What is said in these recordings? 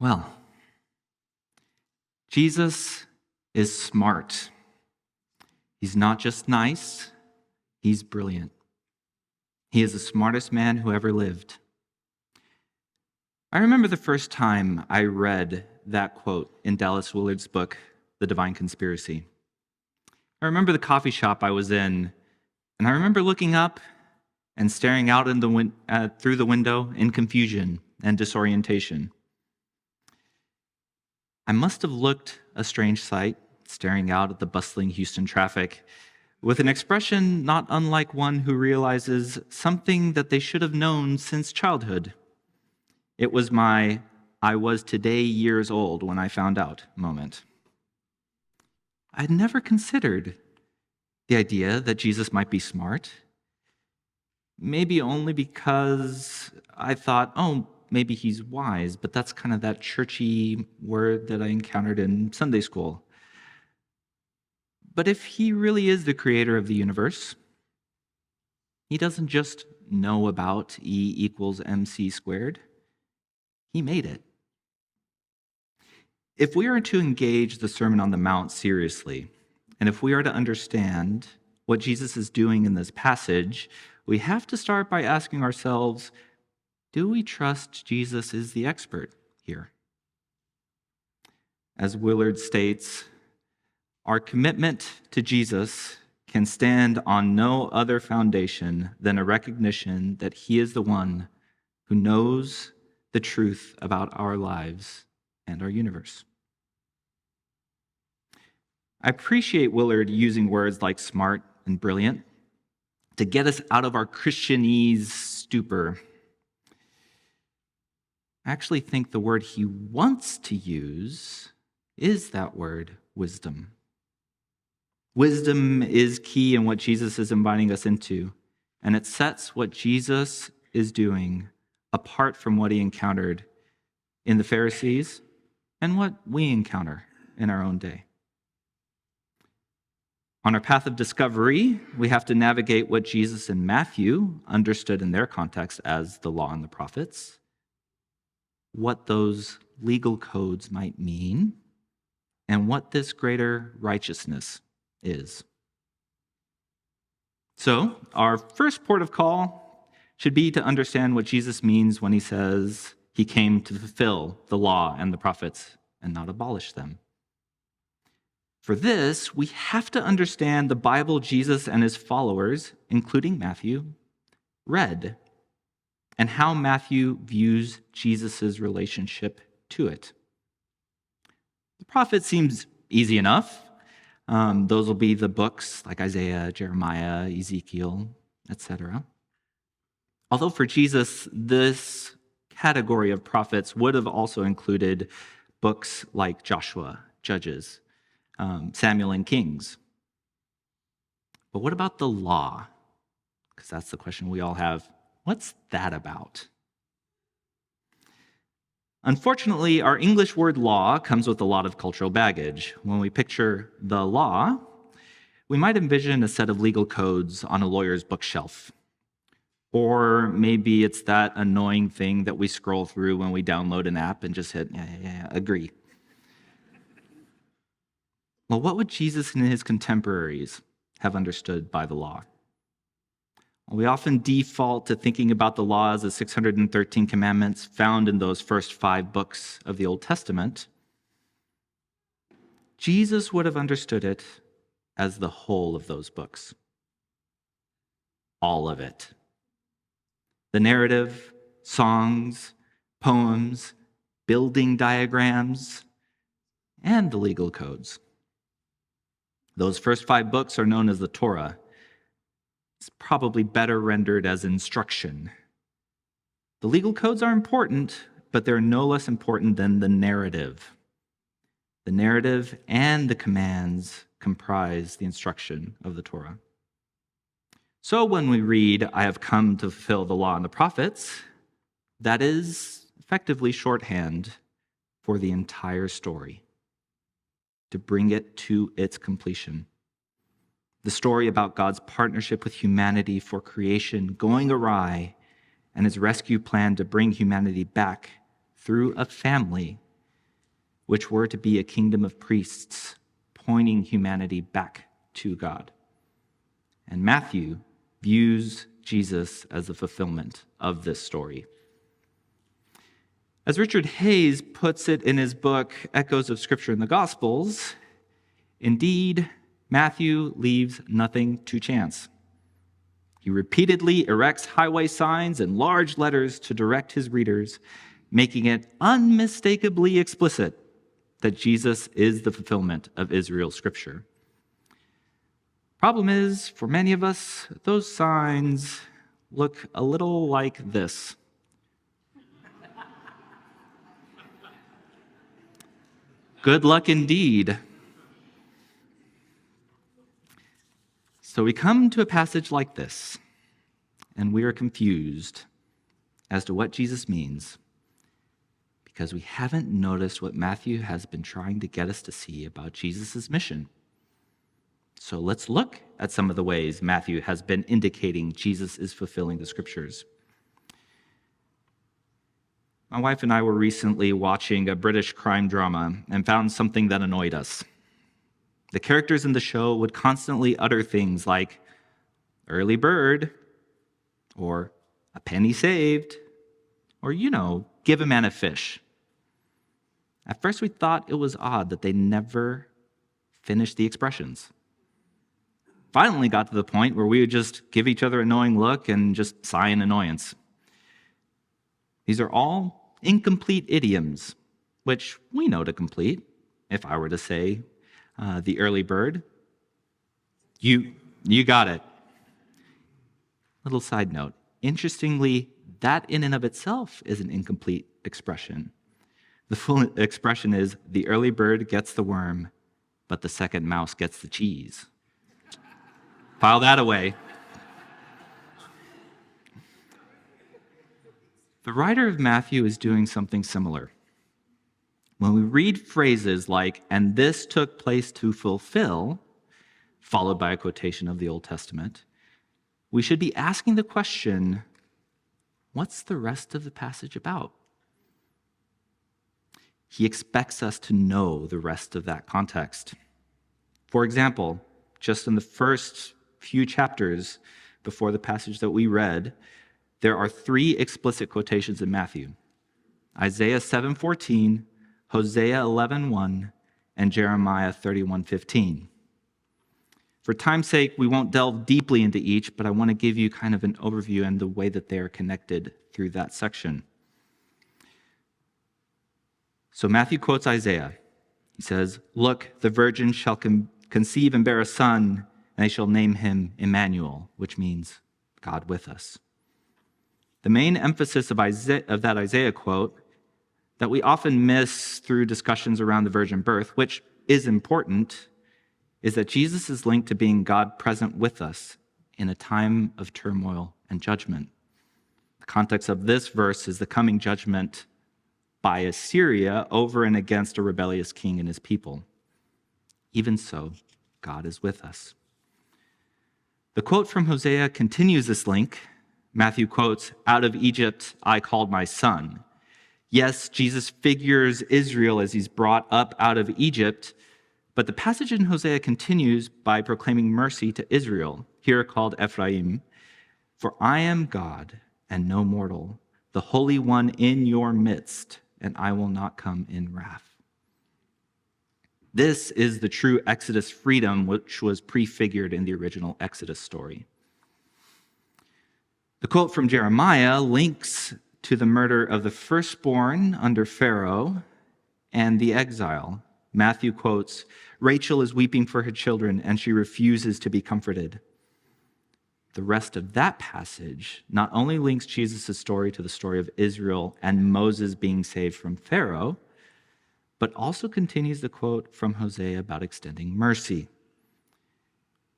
Well, Jesus is smart. He's not just nice, he's brilliant. He is the smartest man who ever lived. I remember the first time I read that quote in Dallas Willard's book, The Divine Conspiracy. I remember the coffee shop I was in, and I remember looking up and staring out through the window in confusion and disorientation. I must have looked a strange sight, staring out at the bustling Houston traffic, with an expression not unlike one who realizes something that they should have known since childhood. It was my "I was today years old when I found out" moment. I'd never considered the idea that Jesus might be smart. Maybe only because I thought, maybe he's wise, but that's kind of that churchy word that I encountered in Sunday school. But if he really is the creator of the universe, he doesn't just know about E equals mc squared. He made it. If we are to engage the Sermon on the Mount seriously, and if we are to understand what Jesus is doing in this passage, we have to start by asking ourselves, do we trust Jesus is the expert here? As Willard states, our commitment to Jesus can stand on no other foundation than a recognition that he is the one who knows the truth about our lives and our universe. I appreciate Willard using words like smart and brilliant to get us out of our Christianese stupor. I actually think the word he wants to use is that word, wisdom. Wisdom is key in what Jesus is inviting us into, and it sets what Jesus is doing apart from what he encountered in the Pharisees and what we encounter in our own day. On our path of discovery, we have to navigate what Jesus and Matthew understood in their context as the law and the prophets, what those legal codes might mean, and what this greater righteousness is. So, our first port of call should be to understand what Jesus means when he says he came to fulfill the law and the prophets and not abolish them. For this, we have to understand the Bible Jesus and his followers, including Matthew, read, and how Matthew views Jesus' relationship to it. The prophet seems easy enough. Those will be the books like Isaiah, Jeremiah, Ezekiel, etc. Although for Jesus, this category of prophets would have also included books like Joshua, Judges, Samuel, and Kings. But what about the law? Because that's the question we all have. What's that about? Unfortunately, our English word law comes with a lot of cultural baggage. When we picture the law, we might envision a set of legal codes on a lawyer's bookshelf. Or maybe it's that annoying thing that we scroll through when we download an app and just hit, agree. Well, what would Jesus and his contemporaries have understood by the law? Well, we often default to thinking about the law as the 613 commandments found in those first 5 books of the Old Testament. Jesus would have understood it as the whole of those books. All of it. The narrative, songs, poems, building diagrams, and the legal codes. Those first 5 books are known as the Torah. It's probably better rendered as instruction. The legal codes are important, but they're no less important than the narrative. The narrative and the commands comprise the instruction of the Torah. So when we read, "I have come to fulfill the law and the prophets," that is effectively shorthand for the entire story, to bring it to its completion. The story about God's partnership with humanity for creation going awry and his rescue plan to bring humanity back through a family which were to be a kingdom of priests, pointing humanity back to God. And Matthew views Jesus as the fulfillment of this story. As Richard Hayes puts it in his book, Echoes of Scripture in the Gospels, indeed, Matthew leaves nothing to chance. He repeatedly erects highway signs and large letters to direct his readers, making it unmistakably explicit that Jesus is the fulfillment of Israel's Scripture. Problem is, for many of us, those signs look a little like this. Good luck indeed. So we come to a passage like this, and we are confused as to what Jesus means because we haven't noticed what Matthew has been trying to get us to see about Jesus' mission. So let's look at some of the ways Matthew has been indicating Jesus is fulfilling the Scriptures. My wife and I were recently watching a British crime drama and found something that annoyed us. The characters in the show would constantly utter things like, early bird, or a penny saved, or, give a man a fish. At first we thought it was odd that they never finished the expressions. Finally got to the point where we would just give each other an annoying look and just sigh in annoyance. These are all incomplete idioms, which we know to complete. If I were to say, the early bird, you got it. Little side note, interestingly, that in and of itself is an incomplete expression. The full expression is, the early bird gets the worm, but the second mouse gets the cheese. File that away. The writer of Matthew is doing something similar. When we read phrases like, and this took place to fulfill, followed by a quotation of the Old Testament, we should be asking the question, what's the rest of the passage about? He expects us to know the rest of that context. For example, just in the first few chapters before the passage that we read, there are 3 explicit quotations in Matthew: Isaiah 7:14, Hosea 11:1, and Jeremiah 31:15. For time's sake, we won't delve deeply into each, but I want to give you kind of an overview and the way that they are connected through that section. So Matthew quotes Isaiah. He says, "Look, the virgin shall conceive and bear a son, and they shall name him Emmanuel," which means God with us. The main emphasis of that Isaiah quote that we often miss through discussions around the virgin birth, which is important, is that Jesus is linked to being God present with us in a time of turmoil and judgment. The context of this verse is the coming judgment by Assyria over and against a rebellious king and his people. Even so, God is with us. The quote from Hosea continues this link. Matthew quotes, "Out of Egypt I called my son." Yes, Jesus figures Israel as he's brought up out of Egypt, but the passage in Hosea continues by proclaiming mercy to Israel, here called Ephraim. "For I am God and no mortal, the Holy One in your midst, and I will not come in wrath." This is the true Exodus freedom which was prefigured in the original Exodus story. The quote from Jeremiah links to the murder of the firstborn under Pharaoh and the exile. Matthew quotes, "Rachel is weeping for her children, and she refuses to be comforted." The rest of that passage not only links Jesus' story to the story of Israel and Moses being saved from Pharaoh, but also continues the quote from Hosea about extending mercy.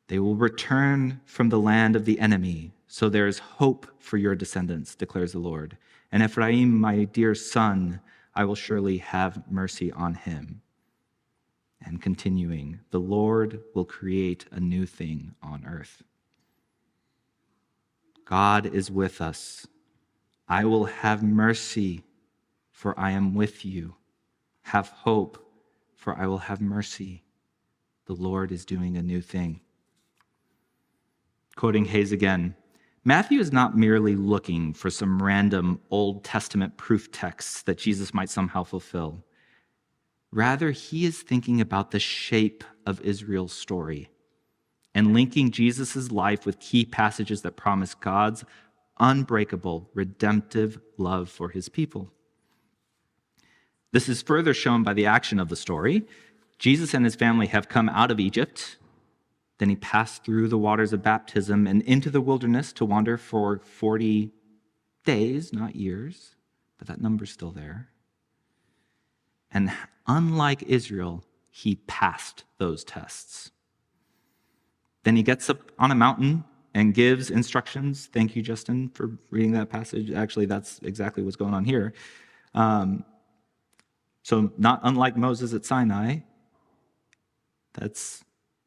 "They will return from the land of the enemy, so there is hope for your descendants, declares the Lord. And Ephraim, my dear son, I will surely have mercy on him." And continuing, "The Lord will create a new thing on earth." God is with us. "I will have mercy, for I am with you. Have hope, for I will have mercy. The Lord is doing a new thing. Quoting Hayes again, Matthew is not merely looking for some random Old Testament proof texts that Jesus might somehow fulfill. Rather, he is thinking about the shape of Israel's story and linking Jesus' life with key passages that promise God's unbreakable, redemptive love for his people. This is further shown by the action of the story. Jesus and his family have come out of Egypt. Then he passed through the waters of baptism and into the wilderness to wander for 40 days, not years, but that number's still there. And unlike Israel, he passed those tests. Then he gets up on a mountain and gives instructions. Thank you, Justin, for reading that passage. Actually, that's exactly what's going on here. So not unlike Moses at Sinai, that's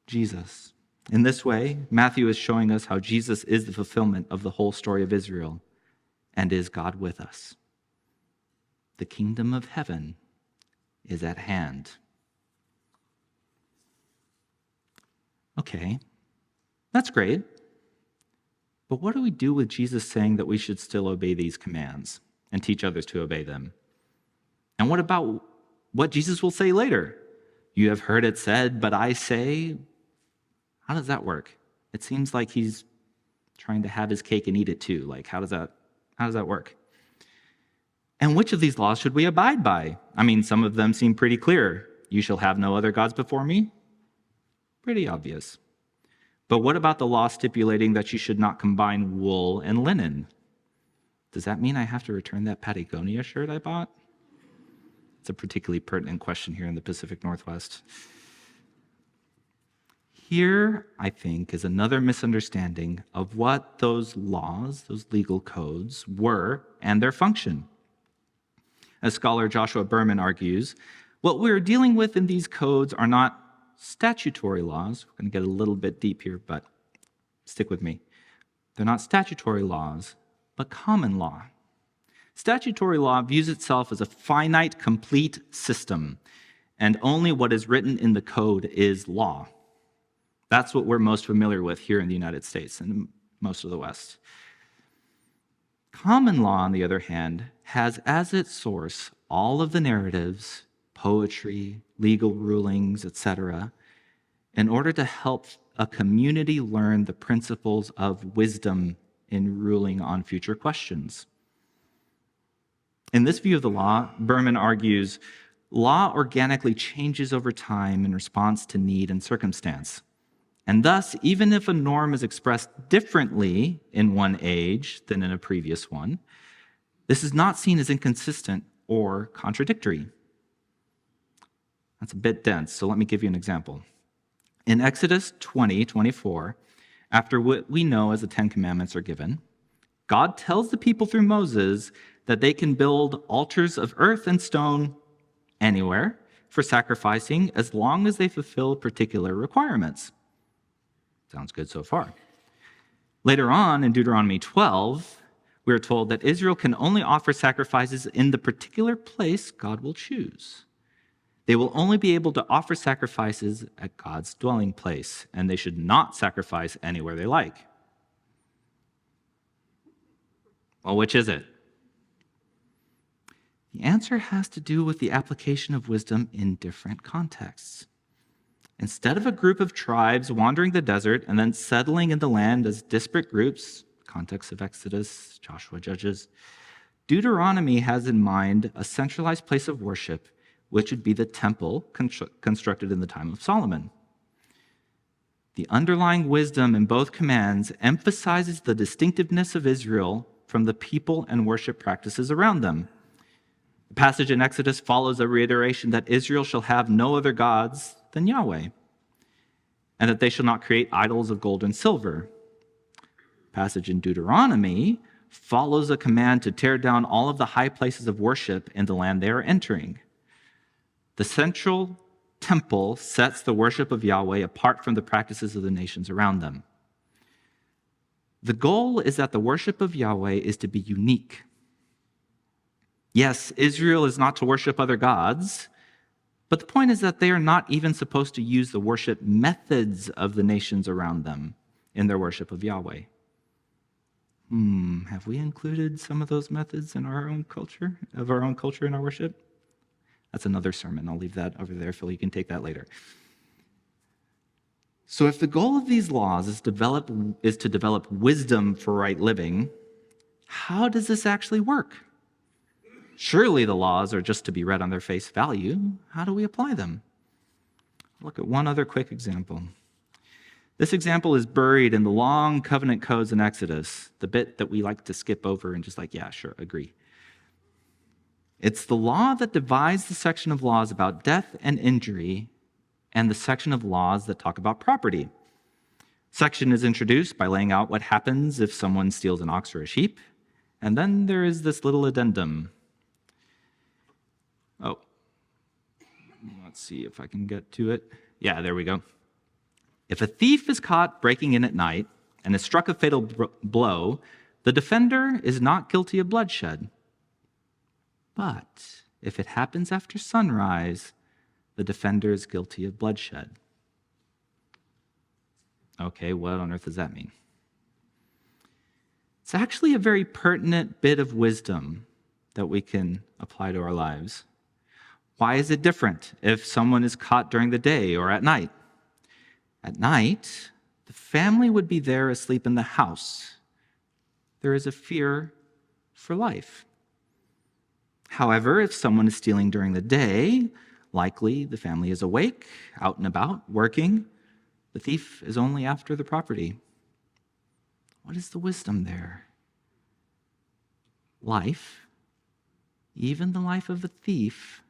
Jesus. In this way, Matthew is showing us how Jesus is the fulfillment of the whole story of Israel and is God with us. The kingdom of heaven is at hand. Okay, that's great. But what do we do with Jesus saying that we should still obey these commands and teach others to obey them? And what about what Jesus will say later? You have heard it said, but I say. How does that work? It seems like he's trying to have his cake and eat it too. Like, how does that work? And which of these laws should we abide by? I mean, some of them seem pretty clear. You shall have no other gods before me. Pretty obvious. But what about the law stipulating that you should not combine wool and linen? Does that mean I have to return that Patagonia shirt I bought? It's a particularly pertinent question here in the Pacific Northwest. Here, I think, is another misunderstanding of what those laws, those legal codes, were and their function. As scholar Joshua Berman argues, what we're dealing with in these codes are not statutory laws. We're going to get a little bit deep here, but stick with me. They're not statutory laws, but common law. Statutory law views itself as a finite, complete system, and only what is written in the code is law. That's what we're most familiar with here in the United States and most of the West. Common law, on the other hand, has as its source all of the narratives, poetry, legal rulings, etc., in order to help a community learn the principles of wisdom in ruling on future questions. In this view of the law, Berman argues, law organically changes over time in response to need and circumstance. And thus, even if a norm is expressed differently in one age than in a previous one, this is not seen as inconsistent or contradictory. That's a bit dense, so let me give you an example. In Exodus 20:24, after what we know as the Ten Commandments are given, God tells the people through Moses that they can build altars of earth and stone anywhere for sacrificing as long as they fulfill particular requirements. Sounds good so far. Later on, in Deuteronomy 12, we are told that Israel can only offer sacrifices in the particular place God will choose. They will only be able to offer sacrifices at God's dwelling place, and they should not sacrifice anywhere they like. Well, which is it? The answer has to do with the application of wisdom in different contexts. Instead of a group of tribes wandering the desert and then settling in the land as disparate groups, context of Exodus, Joshua, Judges, Deuteronomy has in mind a centralized place of worship, which would be the temple constructed in the time of Solomon. The underlying wisdom in both commands emphasizes the distinctiveness of Israel from the people and worship practices around them. The passage in Exodus follows a reiteration that Israel shall have no other gods than Yahweh, and that they shall not create idols of gold and silver. The passage in Deuteronomy follows a command to tear down all of the high places of worship in the land they are entering. The central temple sets the worship of Yahweh apart from the practices of the nations around them. The goal is that the worship of Yahweh is to be unique. Yes, Israel is not to worship other gods, But the point is that they are not even supposed to use the worship methods of the nations around them in their worship of Yahweh. Have we included some of those methods in our own culture in our worship? That's another sermon. I'll leave that over there, Phil. You can take that later. So if the goal of these laws is to develop wisdom for right living, how does this actually work? Surely the laws are just to be read on their face value. How do we apply them? Look at one other quick example. This example is buried in the long covenant codes in Exodus, the bit that we like to skip over and just yeah, sure, agree. It's the law that divides the section of laws about death and injury and the section of laws that talk about property. Section is introduced by laying out what happens if someone steals an ox or a sheep, and then there is this little addendum. Oh, let's see if I can get to it. Yeah, there we go. If a thief is caught breaking in at night and is struck a fatal blow, the defender is not guilty of bloodshed. But if it happens after sunrise, the defender is guilty of bloodshed. Okay, what on earth does that mean? It's actually a very pertinent bit of wisdom that we can apply to our lives. Why is it different if someone is caught during the day or at night? At night, the family would be there asleep in the house. There is a fear for life. However, if someone is stealing during the day, likely the family is awake, out and about, working. The thief is only after the property. What is the wisdom there? Life, even the life of the thief,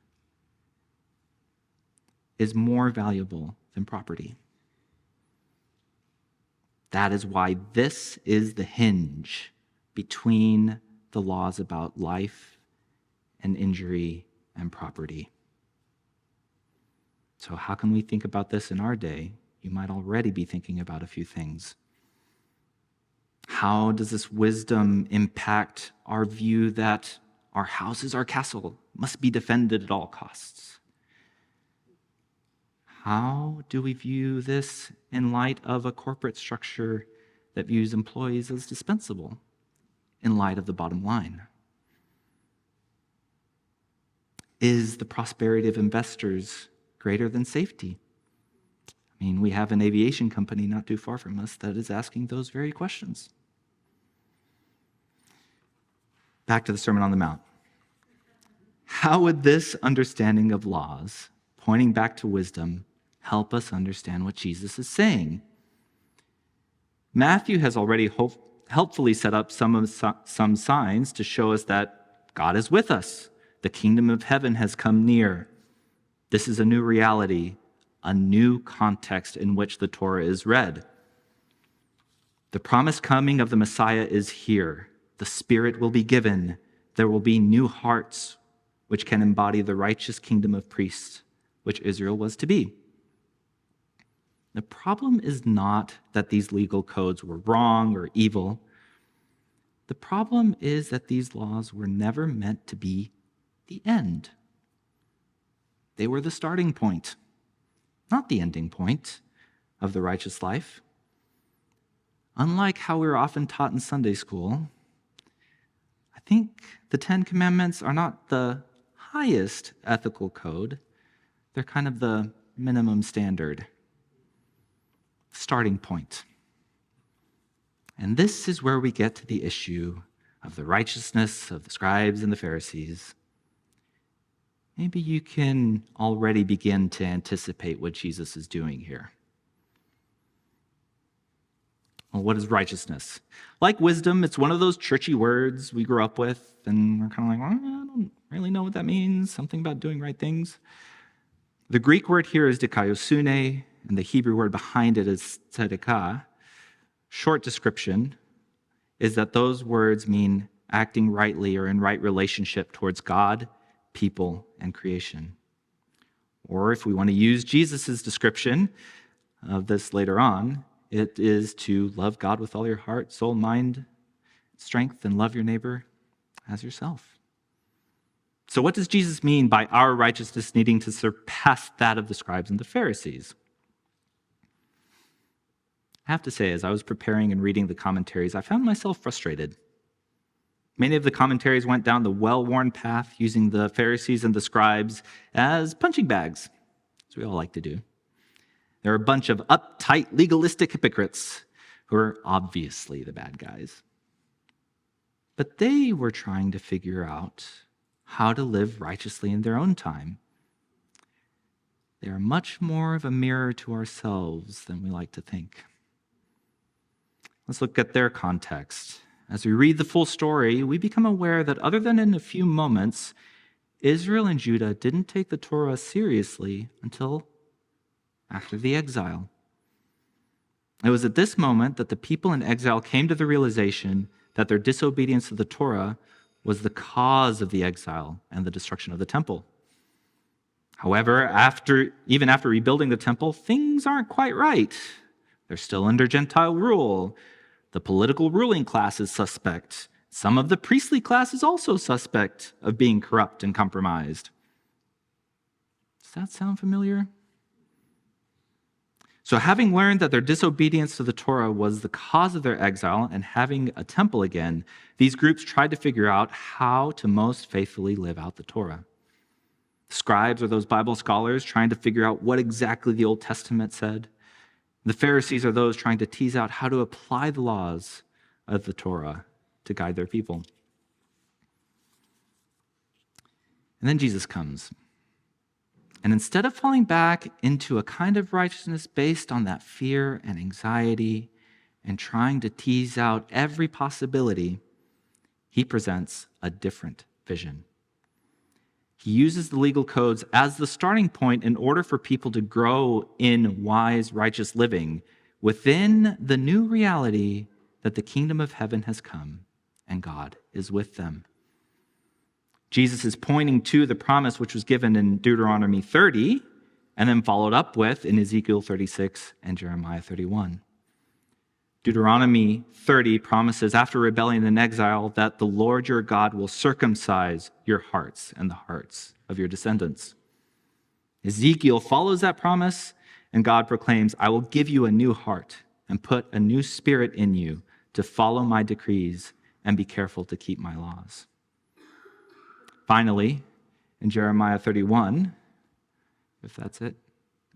is more valuable than property. That is why this is the hinge between the laws about life and injury and property. So how can we think about this in our day? You might already be thinking about a few things. How does this wisdom impact our view that our house is our castle, must be defended at all costs? How do we view this in light of a corporate structure that views employees as dispensable in light of the bottom line? Is the prosperity of investors greater than safety? I mean, we have an aviation company not too far from us that is asking those very questions. Back to the Sermon on the Mount. How would this understanding of laws, pointing back to wisdom, help us understand what Jesus is saying? Matthew has already helpfully set up some signs to show us that God is with us. The kingdom of heaven has come near. This is a new reality, a new context in which the Torah is read. The promised coming of the Messiah is here. The Spirit will be given. There will be new hearts which can embody the righteous kingdom of priests, which Israel was to be. The problem is not that these legal codes were wrong or evil. The problem is that these laws were never meant to be the end. They were the starting point, not the ending point of the righteous life. Unlike how we're often taught in Sunday school, I think the Ten Commandments are not the highest ethical code. They're kind of the minimum standard, starting point. And this is where we get to the issue of the righteousness of the scribes and the Pharisees. Maybe you can already begin to anticipate what Jesus is doing here. Well, what is righteousness? Like wisdom, it's one of those churchy words we grew up with, and we're kind of like, well, I don't really know what that means. Something about doing right things. The Greek word here is dikaiosune, and the Hebrew word behind it is tzedakah. Short description is that those words mean acting rightly or in right relationship towards God, people, and creation. Or if we want to use Jesus' description of this later on, it is to love God with all your heart, soul, mind, strength, and love your neighbor as yourself. So what does Jesus mean by our righteousness needing to surpass that of the scribes and the Pharisees? I have to say, as I was preparing and reading the commentaries, I found myself frustrated. Many of the commentaries went down the well-worn path using the Pharisees and the scribes as punching bags, as we all like to do. They're a bunch of uptight, legalistic hypocrites who are obviously the bad guys. But they were trying to figure out how to live righteously in their own time. They are much more of a mirror to ourselves than we like to think. Let's look at their context. As we read the full story, we become aware that other than in a few moments, Israel and Judah didn't take the Torah seriously until after the exile. It was at this moment that the people in exile came to the realization that their disobedience to the Torah was the cause of the exile and the destruction of the temple. However, even after rebuilding the temple, things aren't quite right. They're still under Gentile rule. The political ruling class is suspect. Some of the priestly class is also suspect of being corrupt and compromised. Does that sound familiar? So having learned that their disobedience to the Torah was the cause of their exile and having a temple again, these groups tried to figure out how to most faithfully live out the Torah. Scribes are those Bible scholars trying to figure out what exactly the Old Testament said. The Pharisees are those trying to tease out how to apply the laws of the Torah to guide their people. And then Jesus comes. And instead of falling back into a kind of righteousness based on that fear and anxiety and trying to tease out every possibility, he presents a different vision. He uses the legal codes as the starting point in order for people to grow in wise, righteous living within the new reality that the kingdom of heaven has come and God is with them. Jesus is pointing to the promise which was given in Deuteronomy 30 and then followed up with in Ezekiel 36 and Jeremiah 31. Deuteronomy 30 promises after rebellion and exile that the Lord your God will circumcise your hearts and the hearts of your descendants. Ezekiel follows that promise, and God proclaims, I will give you a new heart and put a new spirit in you to follow my decrees and be careful to keep my laws. Finally, in Jeremiah 31, if that's it.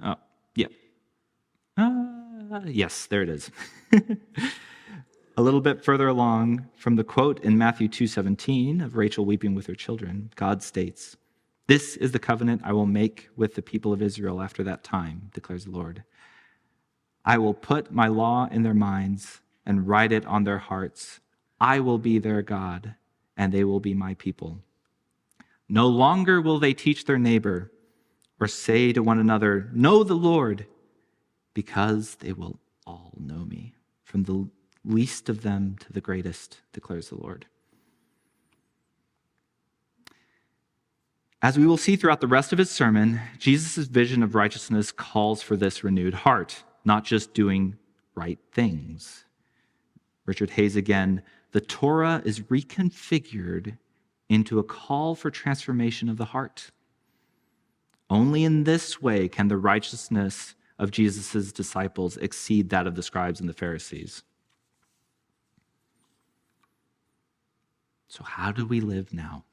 Oh, yeah. Yes, there it is. A little bit further along from the quote in Matthew 2:17 of Rachel weeping with her children, God states, "This is the covenant I will make with the people of Israel after that time, declares the Lord. I will put my law in their minds and write it on their hearts. I will be their God, and they will be my people. No longer will they teach their neighbor or say to one another, 'Know the Lord,' because they will all know me, from the least of them to the greatest, declares the Lord." As we will see throughout the rest of his sermon, Jesus' vision of righteousness calls for this renewed heart, not just doing right things. Richard Hayes again, the Torah is reconfigured into a call for transformation of the heart. Only in this way can the righteousness of Jesus' disciples exceed that of the scribes and the Pharisees. So how do we live now?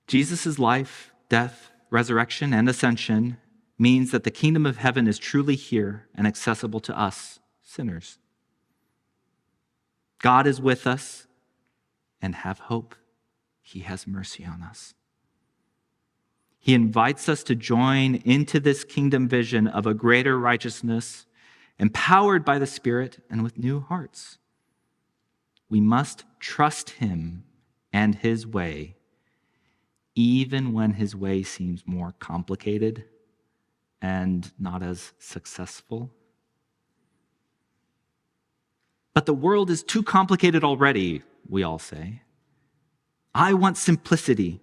Jesus' life, death, resurrection, and ascension means that the kingdom of heaven is truly here and accessible to us, sinners. God is with us, and have hope. He has mercy on us. He invites us to join into this kingdom vision of a greater righteousness, empowered by the Spirit and with new hearts. We must trust him and his way, even when his way seems more complicated and not as successful. But the world is too complicated already, we all say. I want simplicity,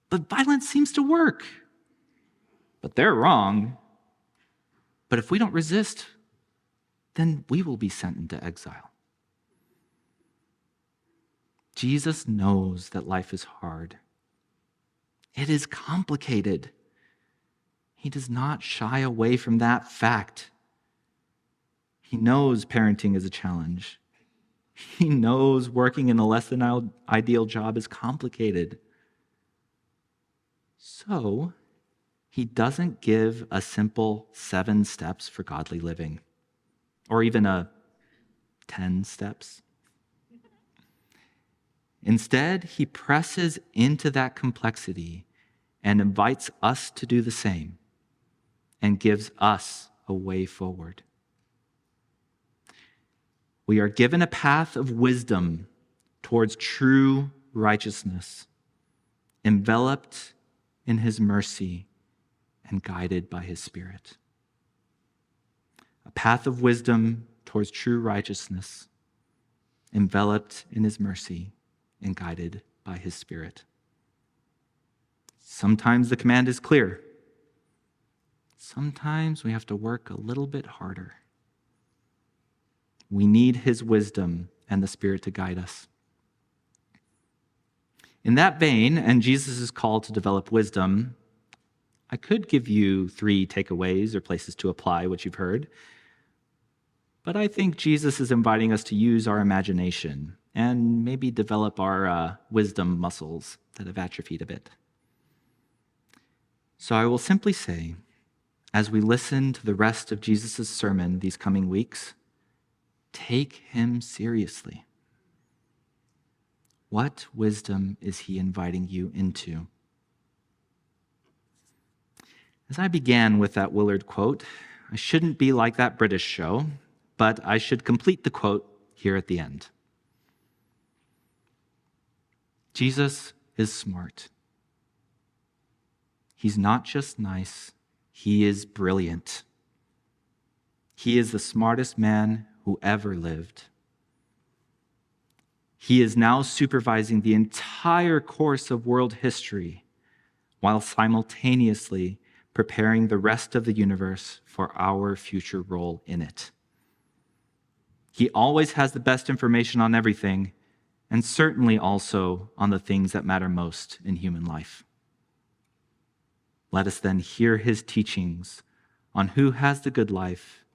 but violence seems to work. But they're wrong. But if we don't resist, then we will be sent into exile. Jesus knows that life is hard. It is complicated. He does not shy away from that fact. He knows parenting is a challenge. He knows working in a less than ideal job is complicated. So, he doesn't give a simple 7 steps for godly living, or even a 10 steps. Instead, he presses into that complexity and invites us to do the same and gives us a way forward. We are given a path of wisdom towards true righteousness, enveloped in his mercy and guided by his Spirit. A path of wisdom towards true righteousness, enveloped in his mercy and guided by his Spirit. Sometimes the command is clear. Sometimes we have to work a little bit harder. We need his wisdom and the Spirit to guide us. In that vein, and Jesus' call to develop wisdom, I could give you 3 takeaways or places to apply what you've heard. But I think Jesus is inviting us to use our imagination and maybe develop our wisdom muscles that have atrophied a bit. So I will simply say, as we listen to the rest of Jesus' sermon these coming weeks, take him seriously. What wisdom is he inviting you into? As I began with that Willard quote, I shouldn't be like that British show, but I should complete the quote here at the end. Jesus is smart. He's not just nice, he is brilliant. He is the smartest man who ever lived. He is now supervising the entire course of world history while simultaneously preparing the rest of the universe for our future role in it. He always has the best information on everything, and certainly also on the things that matter most in human life. Let us then hear his teachings on who has the good life,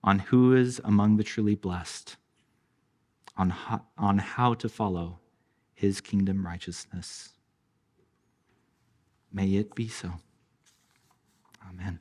on who is among the truly blessed, on how to follow his kingdom righteousness. May it be so. Amen.